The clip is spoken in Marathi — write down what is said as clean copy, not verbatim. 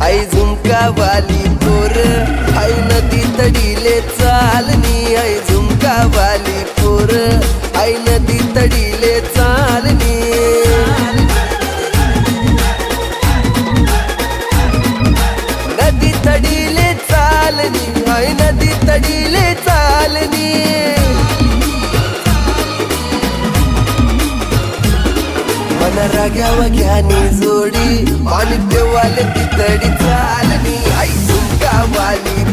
आई झुमका वाली पोर, आई नदी तडीले चालनी, आई झुमका वाली पोर, आई नदी तडीले चालनी। नदी तडीले चालनी, आई नदी तडीले चालनी। मन राग्या वग्यानी जोडी, पाणी देवाले ती तडी चालनी, आई झुमका वाली